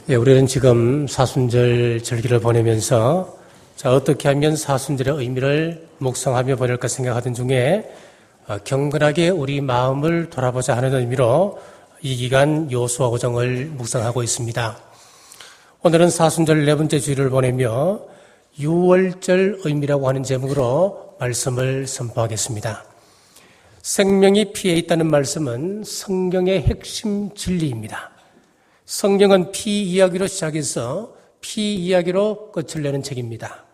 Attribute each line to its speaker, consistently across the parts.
Speaker 1: 우리는 지금 사순절 절기를 보내면서 어떻게 하면 사순절의 의미를 묵상하며 보낼까 생각하던 중에 경건하게 우리 마음을 돌아보자 하는 의미로 이 기간 여호수아 오정을 묵상하고 있습니다. 오늘은 사순절 네 번째 주일을 보내며 유월절 의미라고 하는 제목으로 말씀을 선포하겠습니다. 생명이 피에 있다는 말씀은 성경의 핵심 진리입니다. 성경은 피 이야기로 시작해서 피 이야기로 끝을 내는 책입니다.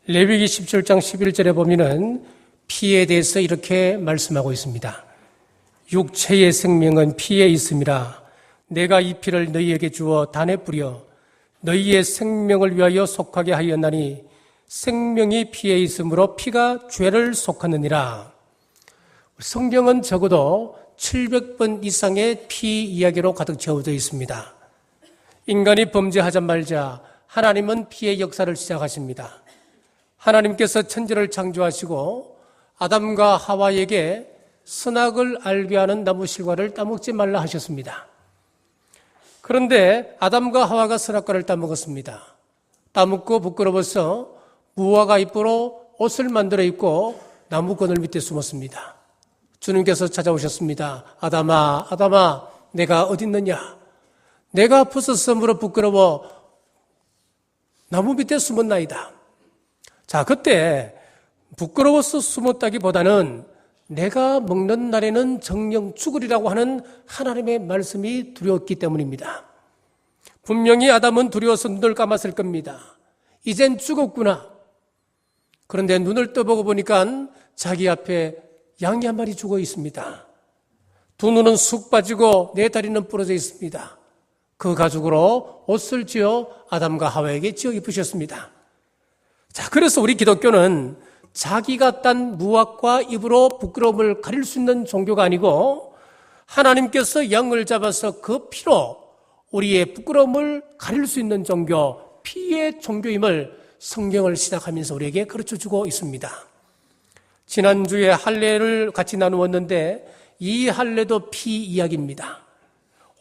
Speaker 1: 레위기 17장 11절에 보면은 피에 대해서 이렇게 말씀하고 있습니다. 육체의 생명은 피에 있음이라. 내가 이 피를 너희에게 주어 단에 뿌려 너희의 생명을 위하여 속하게 하였나니 생명이 피에 있으므로 피가 죄를 속하느니라. 성경은 적어도 700번 이상의 피 이야기로 가득 채워져 있습니다. 인간이 범죄하자 말자 하나님은 피의 역사를 시작하십니다. 하나님께서 천지를 창조하시고 아담과 하와에게 선악을 알게 하는 나무 실과를 따먹지 말라 하셨습니다. 그런데 아담과 하와가 선악과를 따먹었습니다. 따먹고 부끄러워서 무화과 잎으로 옷을 만들어 입고 나무 그늘 밑에 숨었습니다. 주님께서 찾아오셨습니다. 아담아, 아담아, 내가 어디 있느냐? 내가 벗었으므로 부끄러워 나무 밑에 숨었나이다. 자, 그때 부끄러워서 숨었다기보다는 내가 먹는 날에는 정령 죽으리라고 하는 하나님의 말씀이 두려웠기 때문입니다. 분명히 아담은 두려워서 눈을 감았을 겁니다. 이젠 죽었구나. 그런데 눈을 떠보고 보니까 자기 앞에 양이 한 마리 죽어 있습니다. 두 눈은 쑥 빠지고 네 다리는 부러져 있습니다. 그 가죽으로 옷을 지어 아담과 하와에게 지어 입으셨습니다. 자, 그래서 우리 기독교는 자기가 딴 무화과 잎으로 부끄러움을 가릴 수 있는 종교가 아니고 하나님께서 양을 잡아서 그 피로 우리의 부끄러움을 가릴 수 있는 종교, 피의 종교임을 성경을 시작하면서 우리에게 가르쳐주고 있습니다. 지난주에 할례를 같이 나누었는데 이 할례도 피 이야기입니다.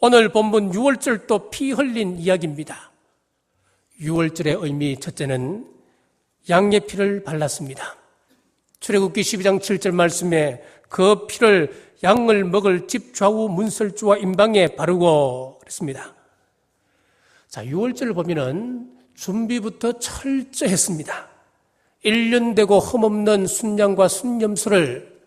Speaker 1: 오늘 본문 유월절도 피 흘린 이야기입니다. 유월절의 의미 첫째는 양의 피를 발랐습니다. 출애굽기 12장 7절 말씀에 그 피를 양을 먹을 집 좌우 문설주와 임방에 바르고 그랬습니다. 자, 유월절을 보면은 준비부터 철저했습니다. 1년 되고 흠없는 순양과 순염소를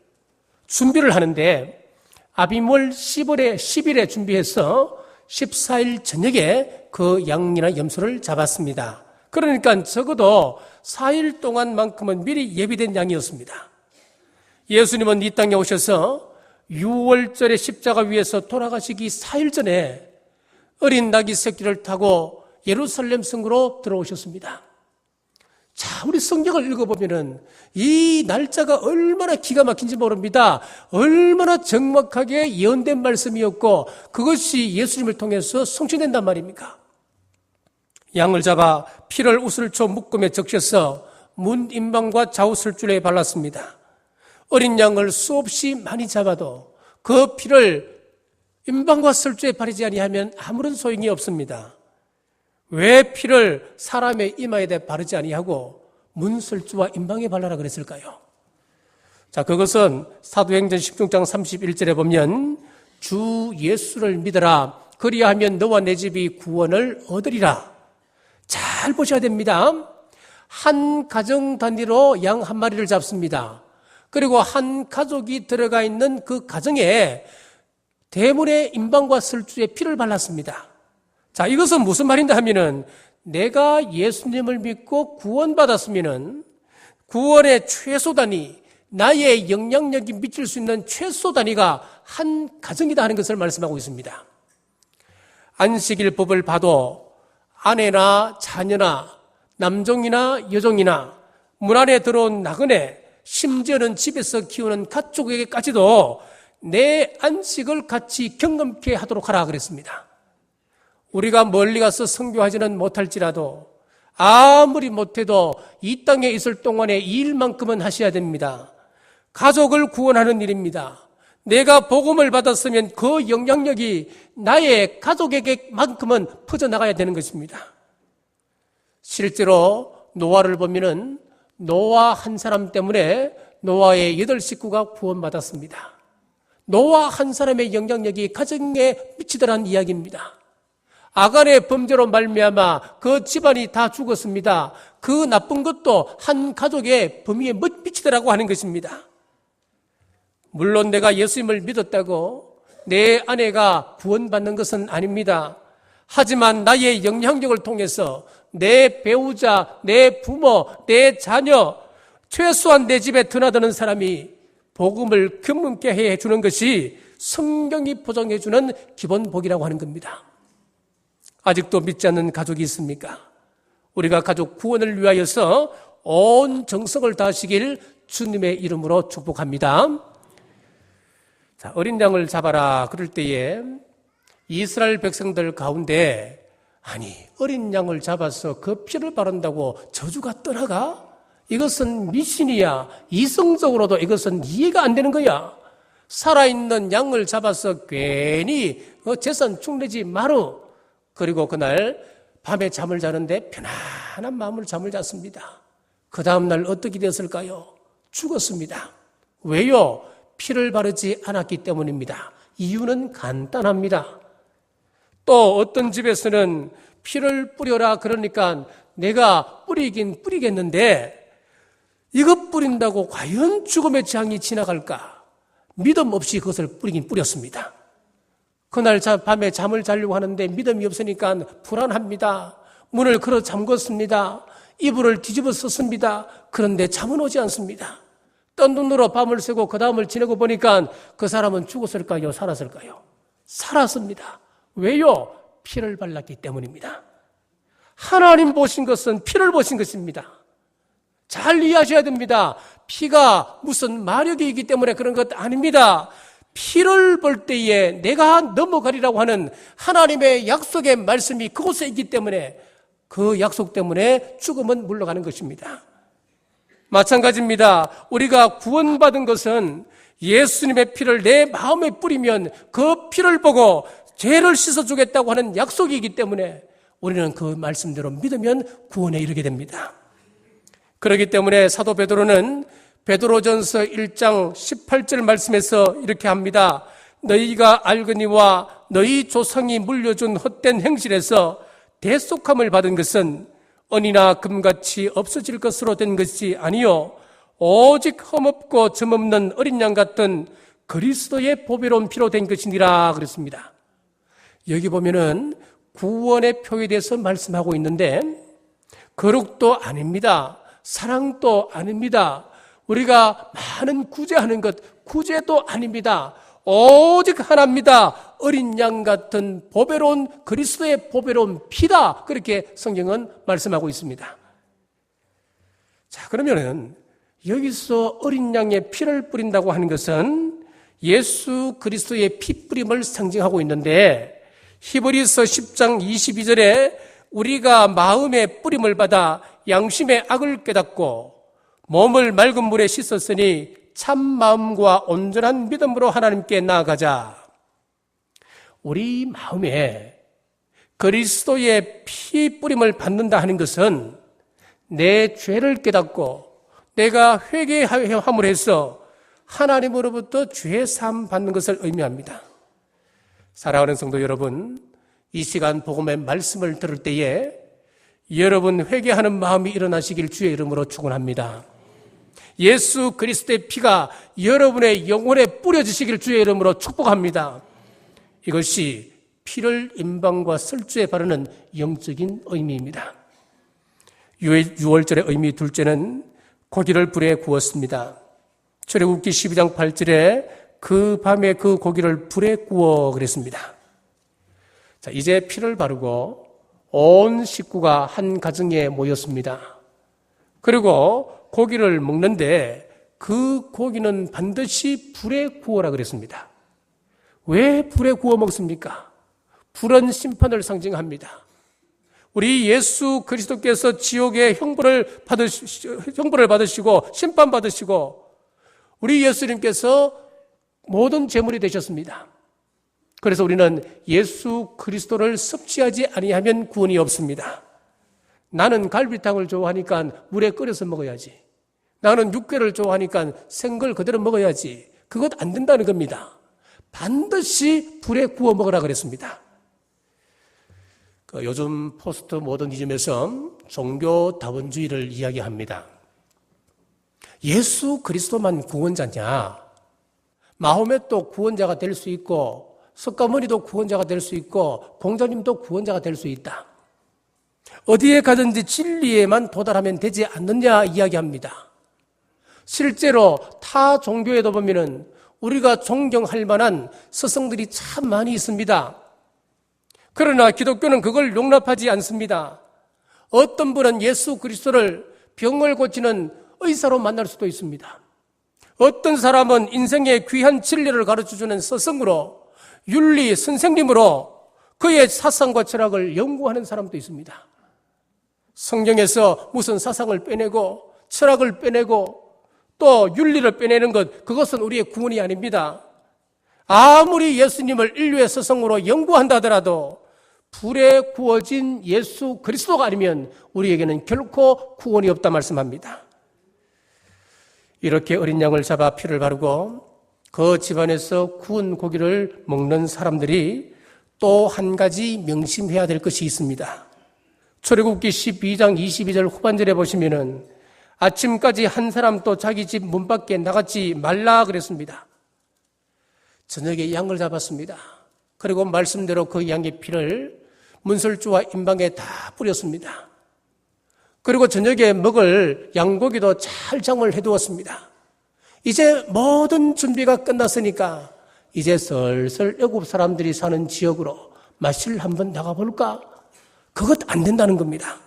Speaker 1: 준비를 하는데 아비몰 10일에 준비해서 14일 저녁에 그 양이나 염소를 잡았습니다. 그러니까 적어도 4일 동안만큼은 미리 예비된 양이었습니다. 예수님은 이 땅에 오셔서 6월절에 십자가 위에서 돌아가시기 4일 전에 어린 나귀 새끼를 타고 예루살렘 성으로 들어오셨습니다. 자, 우리 성경을 읽어보면은 이 날짜가 얼마나 기가 막힌지 모릅니다. 얼마나 정확하게 예언된 말씀이었고 그것이 예수님을 통해서 성취된단 말입니까? 양을 잡아 피를 우슬초 묶음에 적셔서 문 임방과 좌우 설줄에 발랐습니다. 어린 양을 수없이 많이 잡아도 그 피를 임방과 설주에 바르지 아니하면 아무런 소용이 없습니다. 왜 피를 사람의 이마에 바르지 아니하고 문설주와 임방에 발라라 그랬을까요? 자, 그것은 사도행전 16장 31절에 보면 주 예수를 믿어라. 그리하면 너와 내 집이 구원을 얻으리라. 잘 보셔야 됩니다. 한 가정 단위로 양 한 마리를 잡습니다. 그리고 한 가족이 들어가 있는 그 가정에 대문의 임방과 설주에 피를 발랐습니다. 자, 이것은 무슨 말인가 하면은 내가 예수님을 믿고 구원받았으면은 구원의 최소 단위, 나의 영향력이 미칠 수 있는 최소 단위가 한 가정이다 하는 것을 말씀하고 있습니다. 안식일법을 봐도 아내나 자녀나 남종이나 여종이나 문 안에 들어온 나그네, 심지어는 집에서 키우는 가축에게까지도 내 안식을 같이 경험케 하도록 하라 그랬습니다. 우리가 멀리 가서 선교하지는 못할지라도 아무리 못해도 이 땅에 있을 동안에 이 일만큼은 하셔야 됩니다. 가족을 구원하는 일입니다. 내가 복음을 받았으면 그 영향력이 나의 가족에게만큼은 퍼져나가야 되는 것입니다. 실제로 노아를 보면은 노아 한 사람 때문에 노아의 8식구가 구원받았습니다. 노아 한 사람의 영향력이 가정에 미치더란 이야기입니다. 아간의 범죄로 말미암아 그 집안이 다 죽었습니다. 그 나쁜 것도 한 가족의 범위에 미치더라고 하는 것입니다. 물론 내가 예수님을 믿었다고 내 아내가 구원받는 것은 아닙니다. 하지만 나의 영향력을 통해서 내 배우자, 내 부모, 내 자녀, 최소한 내 집에 드나드는 사람이 복음을 경험케 해주는 것이 성경이 보장해주는 기본 복이라고 하는 겁니다. 아직도 믿지 않는 가족이 있습니까? 우리가 가족 구원을 위하여서 온 정성을 다하시길 주님의 이름으로 축복합니다. 자, 어린 양을 잡아라 그럴 때에 이스라엘 백성들 가운데 아니 어린 양을 잡아서 그 피를 바른다고 저주가 떠나가? 이것은 미신이야. 이성적으로도 이것은 이해가 안 되는 거야. 살아있는 양을 잡아서 괜히 재산 축내지 마루. 그리고 그날 밤에 잠을 자는데 편안한 마음으로 잠을 잤습니다. 그 다음날 어떻게 됐을까요? 죽었습니다. 왜요? 피를 바르지 않았기 때문입니다. 이유는 간단합니다. 또 어떤 집에서는 피를 뿌려라 그러니까 내가 뿌리긴 뿌리겠는데 이것 뿌린다고 과연 죽음의 재앙이 지나갈까? 믿음 없이 그것을 뿌리긴 뿌렸습니다. 그날 밤에 잠을 자려고 하는데 믿음이 없으니까 불안합니다. 문을 걸어 잠궜습니다. 이불을 뒤집어 썼습니다. 그런데 잠은 오지 않습니다. 뜬 눈으로 밤을 새고 그 다음을 지내고 보니까 그 사람은 죽었을까요? 살았을까요? 살았습니다. 왜요? 피를 발랐기 때문입니다. 하나님 보신 것은 피를 보신 것입니다. 잘 이해하셔야 됩니다. 피가 무슨 마력이 있기 때문에 그런 것 아닙니다. 피를 볼 때에 내가 넘어가리라고 하는 하나님의 약속의 말씀이 그곳에 있기 때문에 그 약속 때문에 죽음은 물러가는 것입니다. 마찬가지입니다. 우리가 구원받은 것은 예수님의 피를 내 마음에 뿌리면 그 피를 보고 죄를 씻어주겠다고 하는 약속이기 때문에 우리는 그 말씀대로 믿으면 구원에 이르게 됩니다. 그렇기 때문에 사도 베드로는 베드로전서 1장 18절 말씀에서 이렇게 합니다. 너희가 알거니와 너희 조상이 물려준 헛된 행실에서 대속함을 받은 것은 은이나 금같이 없어질 것으로 된 것이 아니요 오직 흠없고 점없는 어린 양 같은 그리스도의 보배로운 피로 된 것이니라 그랬습니다. 여기 보면은 구원의 표에 대해서 말씀하고 있는데 거룩도 아닙니다. 사랑도 아닙니다. 우리가 많은 구제하는 것, 구제도 아닙니다. 오직 하나입니다. 어린 양 같은 보배로운 그리스도의 보배로운 피다. 그렇게 성경은 말씀하고 있습니다. 자, 그러면은 여기서 어린 양의 피를 뿌린다고 하는 것은 예수 그리스도의 피 뿌림을 상징하고 있는데 히브리서 10장 22절에 우리가 마음의 뿌림을 받아 양심의 악을 깨닫고 몸을 맑은 물에 씻었으니 참 마음과 온전한 믿음으로 하나님께 나아가자. 우리 마음에 그리스도의 피 뿌림을 받는다 하는 것은 내 죄를 깨닫고 내가 회개함을 해서 하나님으로부터 죄 사함 받는 것을 의미합니다. 사랑하는 성도 여러분, 이 시간 복음의 말씀을 들을 때에 여러분 회개하는 마음이 일어나시길 주의 이름으로 축원합니다. 예수 그리스도의 피가 여러분의 영혼에 뿌려지시길 주의 이름으로 축복합니다. 이것이 피를 임방과 설주에 바르는 영적인 의미입니다. 유월절의 의미 둘째는 고기를 불에 구웠습니다. 출애굽기 12장 8절에 그 밤에 그 고기를 불에 구워 그랬습니다. 자, 이제 피를 바르고 온 식구가 한 가정에 모였습니다. 그리고 고기를 먹는데 그 고기는 반드시 불에 구워라 그랬습니다. 왜 불에 구워 먹습니까? 불은 심판을 상징합니다. 우리 예수 그리스도께서 지옥의 형벌을 받으시고 심판받으시고 우리 예수님께서 모든 제물이 되셨습니다. 그래서 우리는 예수 그리스도를 섭취하지 아니하면 구원이 없습니다. 나는 갈비탕을 좋아하니까 물에 끓여서 먹어야지. 나는 육개를 좋아하니까 생걸 그대로 먹어야지. 그것 안 된다는 겁니다. 반드시 불에 구워 먹으라 그랬습니다. 요즘 포스트 모더니즘에서 종교 다원주의를 이야기합니다. 예수 그리스도만 구원자냐? 마호멧도 구원자가 될 수 있고 석가모니도 구원자가 될 수 있고 공자님도 구원자가 될 수 있다. 어디에 가든지 진리에만 도달하면 되지 않느냐 이야기합니다. 실제로 타 종교에도 보면은 우리가 존경할 만한 스승들이 참 많이 있습니다. 그러나 기독교는 그걸 용납하지 않습니다. 어떤 분은 예수 그리스도를 병을 고치는 의사로 만날 수도 있습니다. 어떤 사람은 인생의 귀한 진리를 가르쳐주는 스승으로, 윤리 선생님으로 그의 사상과 철학을 연구하는 사람도 있습니다. 성경에서 무슨 사상을 빼내고 철학을 빼내고 또 윤리를 빼내는 것, 그것은 우리의 구원이 아닙니다. 아무리 예수님을 인류의 스승으로 연구한다 하더라도 불에 구워진 예수 그리스도가 아니면 우리에게는 결코 구원이 없다 말씀합니다. 이렇게 어린 양을 잡아 피를 바르고 그 집안에서 구운 고기를 먹는 사람들이 또 한 가지 명심해야 될 것이 있습니다. 출애굽기 12장 22절 후반절에 보시면은 아침까지 한 사람도 자기 집 문 밖에 나가지 말라 그랬습니다. 저녁에 양을 잡았습니다. 그리고 말씀대로 그 양의 피를 문설주와 임방에 다 뿌렸습니다. 그리고 저녁에 먹을 양고기도 잘 장을 해두었습니다. 이제 모든 준비가 끝났으니까 이제 슬슬 애굽 사람들이 사는 지역으로 마실 한번 나가볼까? 그것 안 된다는 겁니다.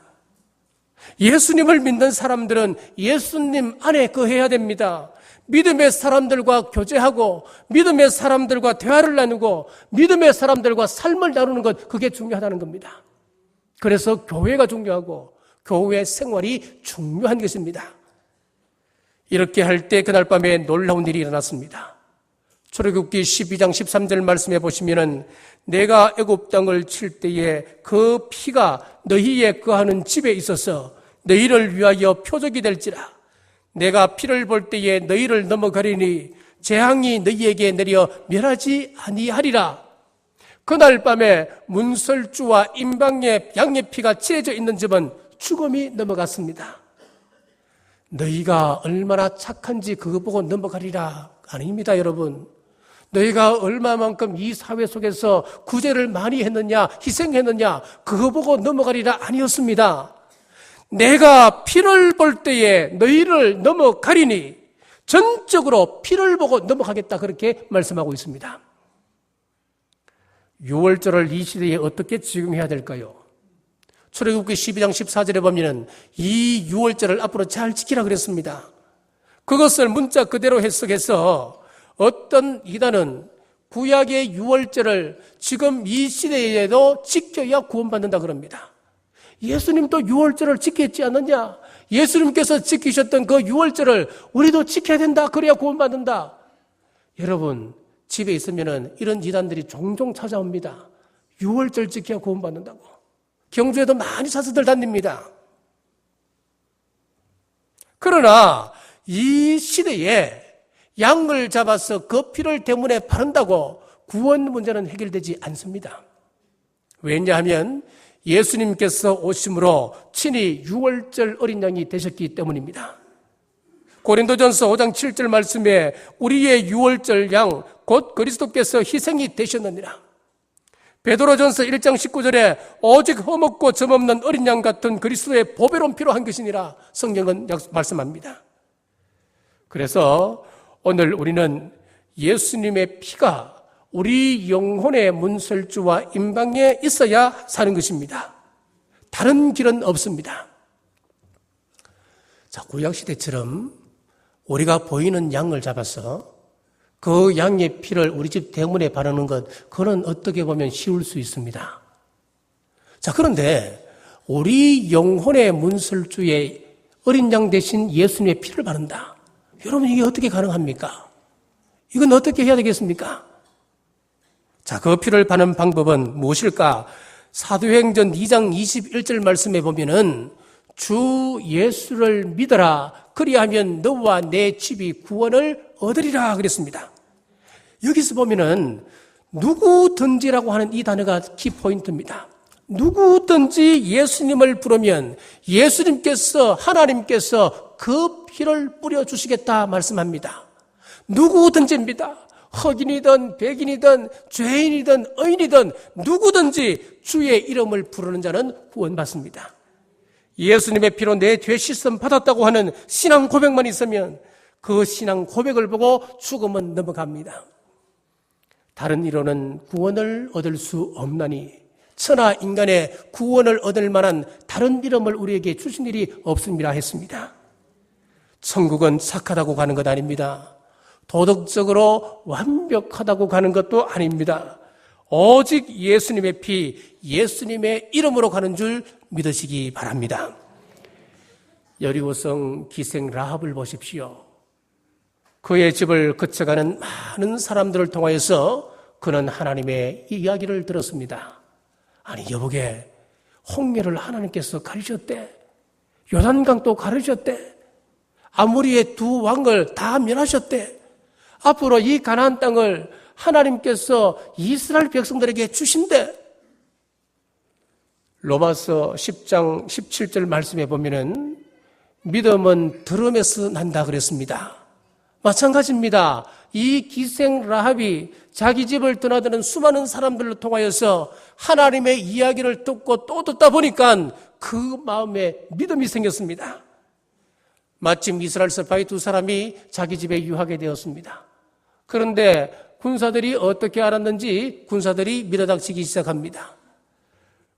Speaker 1: 예수님을 믿는 사람들은 예수님 안에 거해야 됩니다. 믿음의 사람들과 교제하고 믿음의 사람들과 대화를 나누고 믿음의 사람들과 삶을 나누는 것, 그게 중요하다는 겁니다. 그래서 교회가 중요하고 교회 생활이 중요한 것입니다. 이렇게 할 때 그날 밤에 놀라운 일이 일어났습니다. 출애굽기 12장 13절 말씀해 보시면은 내가 애굽 땅을 칠 때에 그 피가 너희의 거하는 집에 있어서 너희를 위하여 표적이 될지라. 내가 피를 볼 때에 너희를 넘어가리니 재앙이 너희에게 내려 멸하지 아니하리라. 그날 밤에 문설주와 임방의 양의 피가 칠해져 있는 집은 죽음이 넘어갔습니다. 너희가 얼마나 착한지 그거 보고 넘어가리라. 아닙니다, 여러분. 너희가 얼마만큼 이 사회 속에서 구제를 많이 했느냐, 희생했느냐, 그거 보고 넘어가리라 아니었습니다. 내가 피를 볼 때에 너희를 넘어가리니 전적으로 피를 보고 넘어가겠다, 그렇게 말씀하고 있습니다. 유월절을 이 시대에 어떻게 적용해야 될까요? 출애굽기 12장 14절에 보면 이 유월절을 앞으로 잘 지키라 그랬습니다. 그것을 문자 그대로 해석해서 어떤 이단은 구약의 유월절을 지금 이 시대에도 지켜야 구원받는다 그럽니다. 예수님도 유월절을 지켰지 않느냐? 예수님께서 지키셨던 그 유월절을 우리도 지켜야 된다. 그래야 구원받는다. 여러분, 집에 있으면은 이런 이단들이 종종 찾아옵니다. 유월절 지켜야 구원받는다고. 경주에도 많이 사서들 다닙니다. 그러나 이 시대에 양을 잡아서 그 피를 대문에 바른다고 구원 문제는 해결되지 않습니다. 왜냐하면 예수님께서 오심으로 친히 유월절 어린 양이 되셨기 때문입니다. 고린도전서 5장 7절 말씀에 우리의 유월절 양 곧 그리스도께서 희생이 되셨느니라. 베드로전서 1장 19절에 오직 흠없고 점없는 어린 양 같은 그리스도의 보배로운 피로 한 것이니라 성경은 말씀합니다. 그래서 오늘 우리는 예수님의 피가 우리 영혼의 문설주와 임방에 있어야 사는 것입니다. 다른 길은 없습니다. 자, 구약시대처럼 우리가 보이는 양을 잡아서 그 양의 피를 우리 집 대문에 바르는 것, 그건 어떻게 보면 쉬울 수 있습니다. 자, 그런데 우리 영혼의 문설주의 어린 양 대신 예수님의 피를 바른다. 여러분, 이게 어떻게 가능합니까? 이건 어떻게 해야 되겠습니까? 자, 그 피를 바는 방법은 무엇일까? 사도행전 2장 21절 말씀에 보면은 주 예수를 믿어라. 그리하면 너와 내 집이 구원을 얻으리라 그랬습니다. 여기서 보면은 누구든지라고 하는 이 단어가 키포인트입니다. 누구든지 예수님을 부르면 예수님께서 하나님께서 그 피를 뿌려주시겠다 말씀합니다. 누구든지입니다. 흑인이든 백인이든 죄인이든 의인이든 누구든지 주의 이름을 부르는 자는 구원받습니다. 예수님의 피로 내 죄 씻음 받았다고 하는 신앙 고백만 있으면 그 신앙 고백을 보고 죽음은 넘어갑니다. 다른 이로는 구원을 얻을 수 없나니 천하 인간의 구원을 얻을 만한 다른 이름을 우리에게 주신 일이 없습니다 했습니다. 천국은 착하다고 가는 것 아닙니다. 도덕적으로 완벽하다고 가는 것도 아닙니다. 오직 예수님의 피, 예수님의 이름으로 가는 줄 믿으시기 바랍니다. 여리고성 기생 라합을 보십시오. 그의 집을 거쳐가는 많은 사람들을 통하여서 그는 하나님의 이야기를 들었습니다. 아니 여보게 홍해를 하나님께서 가르셨대. 요단강도 가르셨대. 아모리의 두 왕을 다 멸하셨대. 앞으로 이 가나안 땅을 하나님께서 이스라엘 백성들에게 주신대. 로마서 10장 17절 말씀에 보면은 믿음은 들음에서 난다 그랬습니다. 마찬가지입니다. 이 기생 라합이 자기 집을 드나드는 수많은 사람들을 통하여서 하나님의 이야기를 듣고 또 듣다 보니까 그 마음에 믿음이 생겼습니다. 마침 이스라엘 스파이 두 사람이 자기 집에 유하게 되었습니다. 그런데 군사들이 어떻게 알았는지 군사들이 밀어닥치기 시작합니다.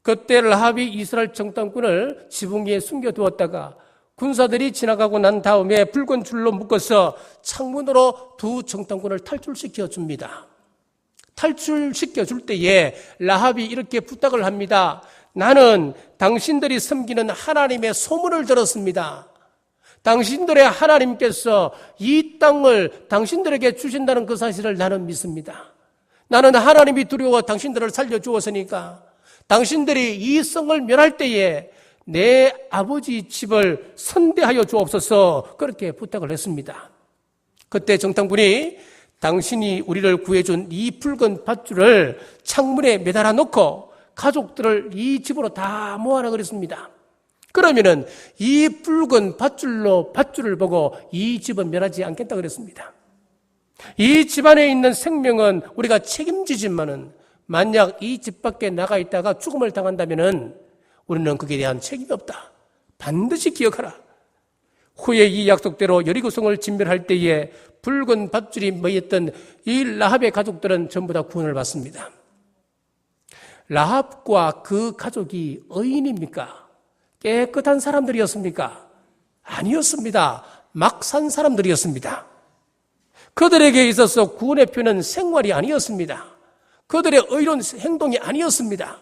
Speaker 1: 그때 라합이 이스라엘 정탐꾼을 지붕 위에 숨겨두었다가 군사들이 지나가고 난 다음에 붉은 줄로 묶어서 창문으로 두 정탐꾼을 탈출시켜 줍니다. 탈출시켜 줄 때에 라합이 이렇게 부탁을 합니다. 나는 당신들이 섬기는 하나님의 소문을 들었습니다. 당신들의 하나님께서 이 땅을 당신들에게 주신다는 그 사실을 나는 믿습니다. 나는 하나님이 두려워 당신들을 살려주었으니까 당신들이 이 성을 멸할 때에 내 아버지 집을 선대하여 주옵소서 그렇게 부탁을 했습니다. 그때 정탐꾼이 당신이 우리를 구해준 이 붉은 밧줄을 창문에 매달아 놓고 가족들을 이 집으로 다 모아라 그랬습니다. 그러면은 이 붉은 밧줄을 보고 이 집은 멸하지 않겠다 그랬습니다. 이 집안에 있는 생명은 우리가 책임지지만은 만약 이 집 밖에 나가 있다가 죽음을 당한다면은 우리는 거기에 대한 책임이 없다. 반드시 기억하라. 후에 이 약속대로 여리고성을 진멸할 때에 붉은 밧줄이 모였던 이 라합의 가족들은 전부 다 구원을 받습니다. 라합과 그 가족이 의인입니까? 깨끗한 사람들이었습니까? 아니었습니다. 막 산 사람들이었습니다. 그들에게 있어서 구원의 표는 생활이 아니었습니다. 그들의 의로운 행동이 아니었습니다.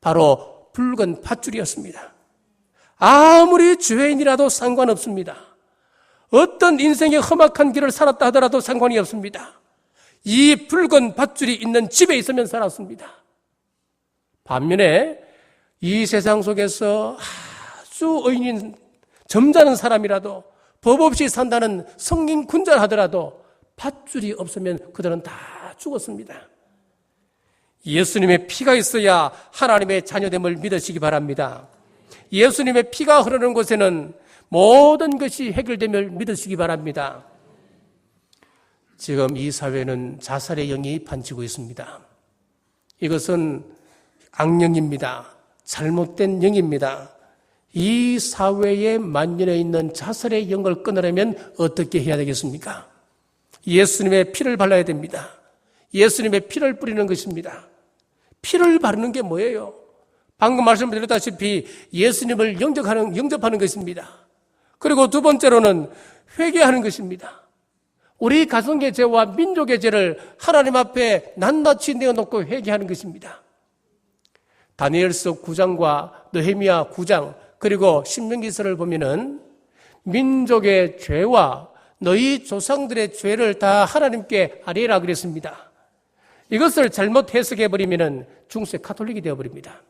Speaker 1: 바로 붉은 밧줄이었습니다. 아무리 죄인이라도 상관없습니다. 어떤 인생의 험악한 길을 살았다 하더라도 상관이 없습니다. 이 붉은 밧줄이 있는 집에 있으면 살았습니다. 반면에 이 세상 속에서 아주 의인인 점잖은 사람이라도 법 없이 산다는 성인 군자를 하더라도 밧줄이 없으면 그들은 다 죽었습니다. 예수님의 피가 있어야 하나님의 자녀됨을 믿으시기 바랍니다. 예수님의 피가 흐르는 곳에는 모든 것이 해결됨을 믿으시기 바랍니다. 지금 이 사회는 자살의 영이 판치고 있습니다. 이것은 악령입니다. 잘못된 영입니다. 이 사회에 만연해 있는 자살의 영을 끊으려면 어떻게 해야 되겠습니까? 예수님의 피를 발라야 됩니다. 예수님의 피를 뿌리는 것입니다. 피를 바르는 게 뭐예요? 방금 말씀드렸다시피 예수님을 영접하는 것입니다. 그리고 두 번째로는 회개하는 것입니다. 우리 가정의 죄와 민족의 죄를 하나님 앞에 낱낱이 내어놓고 회개하는 것입니다. 다니엘서 9장과 느헤미야 9장 그리고 신명기서를 보면은 민족의 죄와 너희 조상들의 죄를 다 하나님께 아뢰라 그랬습니다. 이것을 잘못 해석해버리면 중세 카톨릭이 되어버립니다.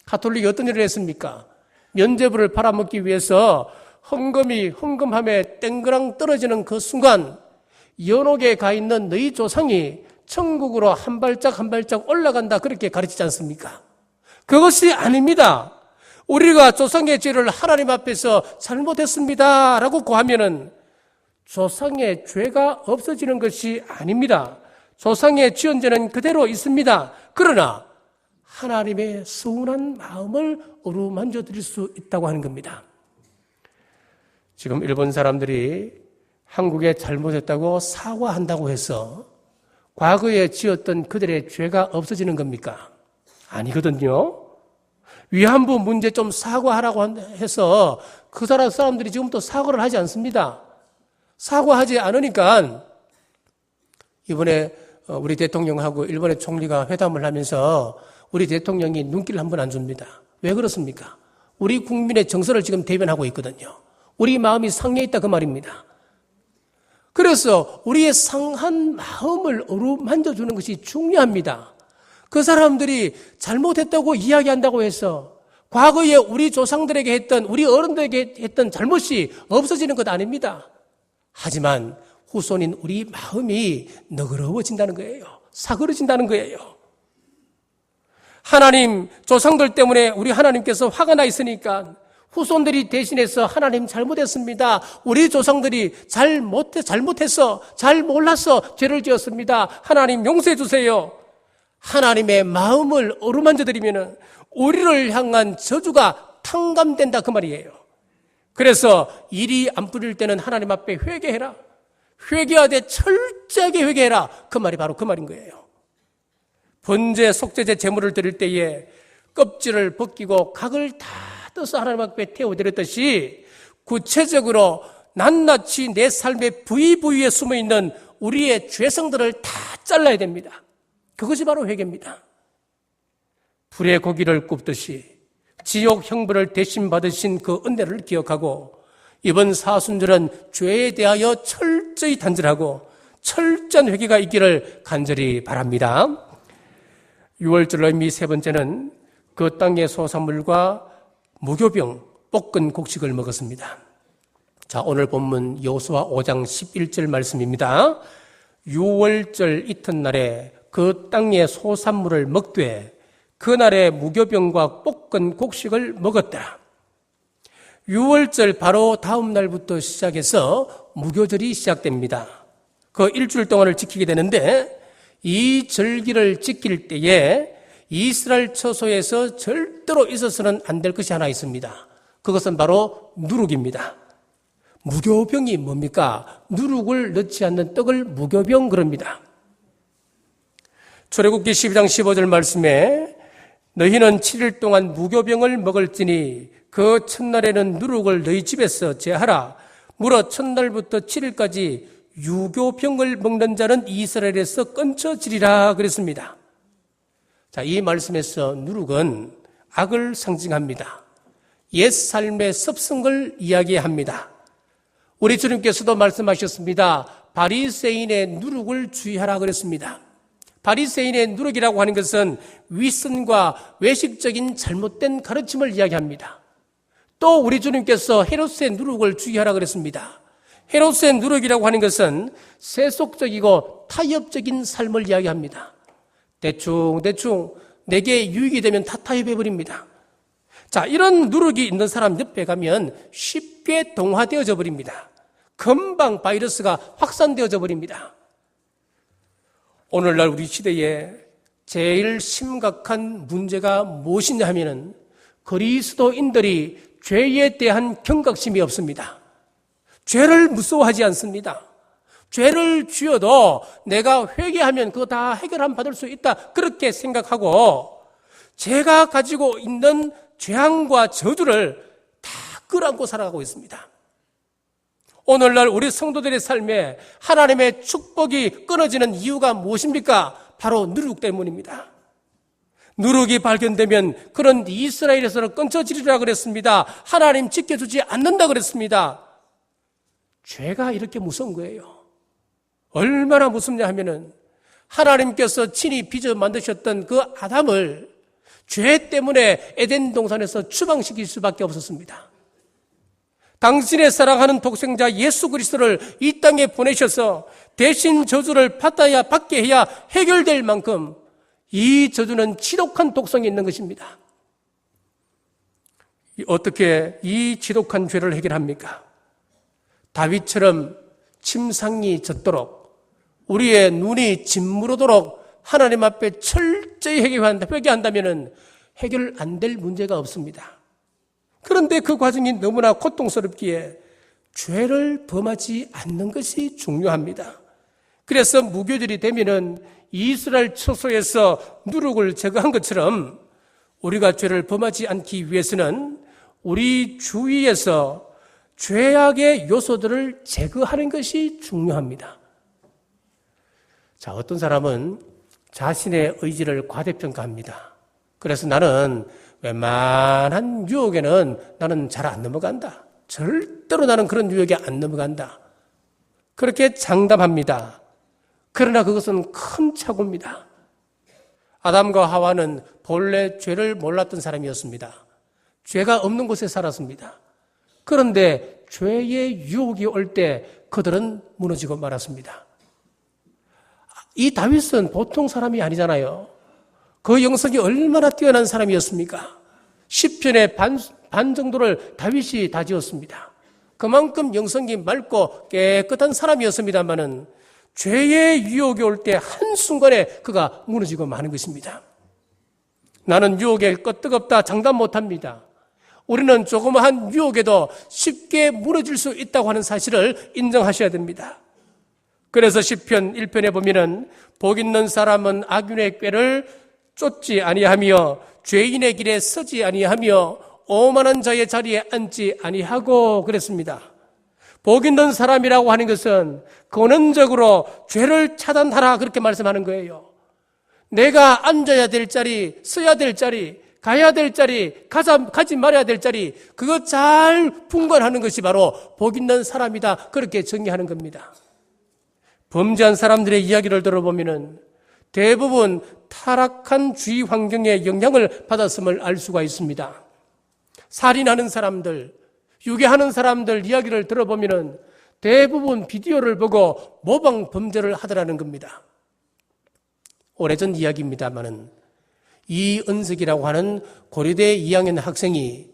Speaker 1: 카톨릭이 어떤 일을 했습니까? 면죄부를 팔아먹기 위해서 헌금함에 땡그랑 떨어지는 그 순간 연옥에 가 있는 너희 조상이 천국으로 한 발짝 한 발짝 올라간다, 그렇게 가르치지 않습니까? 그것이 아닙니다. 우리가 조상의 죄를 하나님 앞에서 잘못했습니다 라고 고하면은 조상의 죄가 없어지는 것이 아닙니다. 조상의 지은 죄는 그대로 있습니다. 그러나 하나님의 서운한 마음을 어루만져 드릴 수 있다고 하는 겁니다. 지금 일본 사람들이 한국에 잘못했다고 사과한다고 해서 과거에 지었던 그들의 죄가 없어지는 겁니까? 아니거든요. 위안부 문제 좀 사과하라고 해서 그 사람들이 지금부터 사과를 하지 않습니다. 사과하지 않으니까 이번에 우리 대통령하고 일본의 총리가 회담을 하면서 우리 대통령이 눈길을 한 번 안 줍니다. 왜 그렇습니까? 우리 국민의 정서를 지금 대변하고 있거든요. 우리 마음이 상해 있다, 그 말입니다. 그래서 우리의 상한 마음을 어루만져주는 것이 중요합니다. 그 사람들이 잘못했다고 이야기한다고 해서 과거에 우리 조상들에게 했던, 우리 어른들에게 했던 잘못이 없어지는 것 아닙니다. 하지만 후손인 우리 마음이 너그러워진다는 거예요. 사그러진다는 거예요. 하나님, 조상들 때문에 우리 하나님께서 화가 나 있으니까 후손들이 대신해서 하나님 잘못했습니다. 우리 조상들이 잘못해서, 잘 몰라서 죄를 지었습니다. 하나님 용서해 주세요. 하나님의 마음을 어루만져 드리면 우리를 향한 저주가 탕감된다, 그 말이에요. 그래서 일이 안 풀릴 때는 하나님 앞에 회개해라. 회개하되 철저하게 회개해라. 그 말이 바로 그 말인 거예요. 번제, 속죄제 제물을 드릴 때에 껍질을 벗기고 각을 다 떠서 하나님 앞에 태워드렸듯이 구체적으로 낱낱이 내 삶의 부위부위에 숨어있는 우리의 죄성들을 다 잘라야 됩니다. 그것이 바로 회개입니다. 불의 고기를 굽듯이 지옥 형벌을 대신 받으신 그 은혜를 기억하고 이번 사순절은 죄에 대하여 철저히 단절하고 철저한 회개가 있기를 간절히 바랍니다. 6월절 의미 세 번째는 그 땅의 소산물과 무교병, 볶은 곡식을 먹었습니다. 자, 오늘 본문 여호수아 5장 11절 말씀입니다. 6월절 이튿날에 그 땅의 소산물을 먹되 그날에 무교병과 볶은 곡식을 먹었더라. 6월절 바로 다음 날부터 시작해서 무교절이 시작됩니다. 그 일주일 동안을 지키게 되는데 이 절기를 지킬 때에 이스라엘 처소에서 절대로 있어서는 안 될 것이 하나 있습니다. 그것은 바로 누룩입니다. 무교병이 뭡니까? 누룩을 넣지 않는 떡을 무교병 그럽니다. 출애굽기 12장 15절 말씀에 너희는 7일 동안 무교병을 먹을지니 그 첫날에는 누룩을 너희 집에서 제하라. 무려 첫날부터 7일까지 유교병을 먹는 자는 이스라엘에서 끊쳐지리라 그랬습니다. 자, 이 말씀에서 누룩은 악을 상징합니다. 옛 삶의 습성을 이야기합니다. 우리 주님께서도 말씀하셨습니다. 바리새인의 누룩을 주의하라 그랬습니다. 바리새인의 누룩이라고 하는 것은 위선과 외식적인 잘못된 가르침을 이야기합니다. 또 우리 주님께서 헤롯의 누룩을 주의하라 그랬습니다. 헤롯의 누룩이라고 하는 것은 세속적이고 타협적인 삶을 이야기합니다. 대충 내게 유익이 되면 다 타협해버립니다. 자, 이런 누룩이 있는 사람 옆에 가면 쉽게 동화되어져 버립니다. 금방 바이러스가 확산되어져 버립니다. 오늘날 우리 시대에 제일 심각한 문제가 무엇이냐 하면은 그리스도인들이 죄에 대한 경각심이 없습니다. 죄를 무서워하지 않습니다. 죄를 지어도 내가 회개하면 그거 다 해결함 받을 수 있다, 그렇게 생각하고 제가 가지고 있는 죄악과 저주를 다 끌어안고 살아가고 있습니다. 오늘날 우리 성도들의 삶에 하나님의 축복이 끊어지는 이유가 무엇입니까? 바로 누룩 때문입니다. 누룩이 발견되면 그런 이스라엘에서는 끊어지리라 그랬습니다. 하나님 지켜주지 않는다 그랬습니다. 죄가 이렇게 무서운 거예요. 얼마나 무섭냐 하면은 하나님께서 친히 빚어 만드셨던 그 아담을 죄 때문에 에덴 동산에서 추방시킬 수밖에 없었습니다. 당신의 사랑하는 독생자 예수 그리스도를 이 땅에 보내셔서 대신 저주를 받게 해야 해결될 만큼 이 저주는 지독한 독성이 있는 것입니다. 어떻게 이 지독한 죄를 해결합니까? 다윗처럼 침상이 젖도록 우리의 눈이 짓무르도록 하나님 앞에 철저히 회개한다면 해결 안 될 문제가 없습니다. 그런데 그 과정이 너무나 고통스럽기에 죄를 범하지 않는 것이 중요합니다. 그래서 무교절이 되면은 이스라엘 처소에서 누룩을 제거한 것처럼 우리가 죄를 범하지 않기 위해서는 우리 주위에서 죄악의 요소들을 제거하는 것이 중요합니다. 자, 어떤 사람은 자신의 의지를 과대평가합니다. 그래서 나는 웬만한 유혹에는 나는 잘 안 넘어간다. 절대로 나는 그런 유혹에 안 넘어간다. 그렇게 장담합니다. 그러나 그것은 큰 착오입니다. 아담과 하와는 본래 죄를 몰랐던 사람이었습니다. 죄가 없는 곳에 살았습니다. 그런데 죄의 유혹이 올 때 그들은 무너지고 말았습니다. 이 다윗은 보통 사람이 아니잖아요. 그 영성이 얼마나 뛰어난 사람이었습니까? 시편의 반 정도를 다윗이 다 지었습니다. 그만큼 영성이 맑고 깨끗한 사람이었습니다마는 죄의 유혹이 올 때 한순간에 그가 무너지고 마는 것입니다. 나는 유혹에 끄떡없다 장담 못합니다. 우리는 조그마한 유혹에도 쉽게 무너질 수 있다고 하는 사실을 인정하셔야 됩니다. 그래서 시편 1편에 보면은 복 있는 사람은 악인의 꾀를 쫓지 아니하며 죄인의 길에 서지 아니하며 오만한 자의 자리에 앉지 아니하고 그랬습니다. 복 있는 사람이라고 하는 것은 근원적으로 죄를 차단하라 그렇게 말씀하는 거예요. 내가 앉아야 될 자리, 서야 될 자리, 가야 될 자리, 가지 말아야 될 자리, 그거 잘 분간하는 것이 바로 복 있는 사람이다 그렇게 정의하는 겁니다. 범죄한 사람들의 이야기를 들어보면 대부분 타락한 주위 환경의 영향을 받았음을 알 수가 있습니다. 살인하는 사람들, 유괴하는 사람들 이야기를 들어보면 대부분 비디오를 보고 모방 범죄를 하더라는 겁니다. 오래전 이야기입니다만은 이은석이라고 하는 고려대 2학년 학생이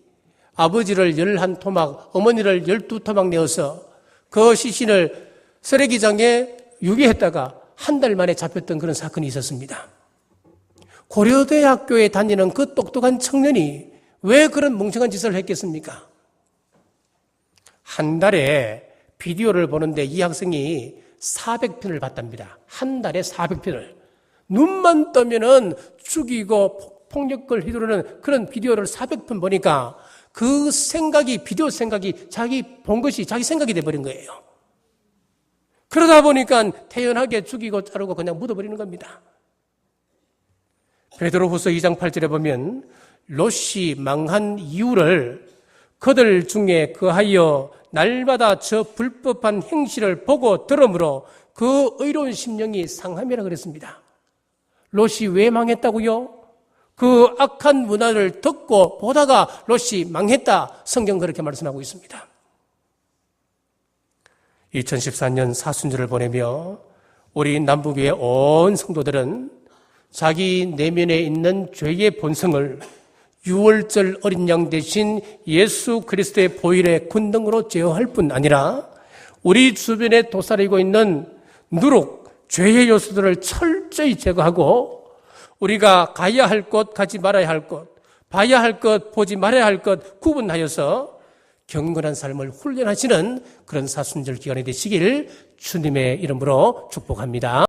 Speaker 1: 아버지를 11토막, 어머니를 12토막 내어서 그 시신을 쓰레기장에 유기했다가 한 달 만에 잡혔던 그런 사건이 있었습니다. 고려대학교에 다니는 그 똑똑한 청년이 왜 그런 멍청한 짓을 했겠습니까? 한 달에 비디오를 보는데 이 학생이 400편을 봤답니다. 한 달에 400편을. 눈만 뜨면은 죽이고 폭력을 휘두르는 그런 비디오를 400편 보니까 그 생각이, 비디오 생각이 자기 본 것이 자기 생각이 돼버린 거예요. 그러다 보니까 태연하게 죽이고 자르고 그냥 묻어버리는 겁니다. 베드로후서 2장 8절에 보면 롯이 망한 이유를 그들 중에 그하여 날마다 저 불법한 행실을 보고 들으므로 그 의로운 심령이 상함이라 그랬습니다. 롯이 왜 망했다고요? 그 악한 문화를 듣고 보다가 롯이 망했다. 성경 그렇게 말씀하고 있습니다. 2014년 사순절을 보내며 우리 남부교회 온 성도들은 자기 내면에 있는 죄의 본성을 6월절 어린 양 대신 예수 그리스도의 보혈의 군등으로 제어할 뿐 아니라 우리 주변에 도사리고 있는 누룩, 죄의 요소들을 철저히 제거하고 우리가 가야 할 곳, 가지 말아야 할 곳, 봐야 할 것, 보지 말아야 할 것 구분하여서 경건한 삶을 훈련하시는 그런 사순절 기간이 되시길 주님의 이름으로 축복합니다.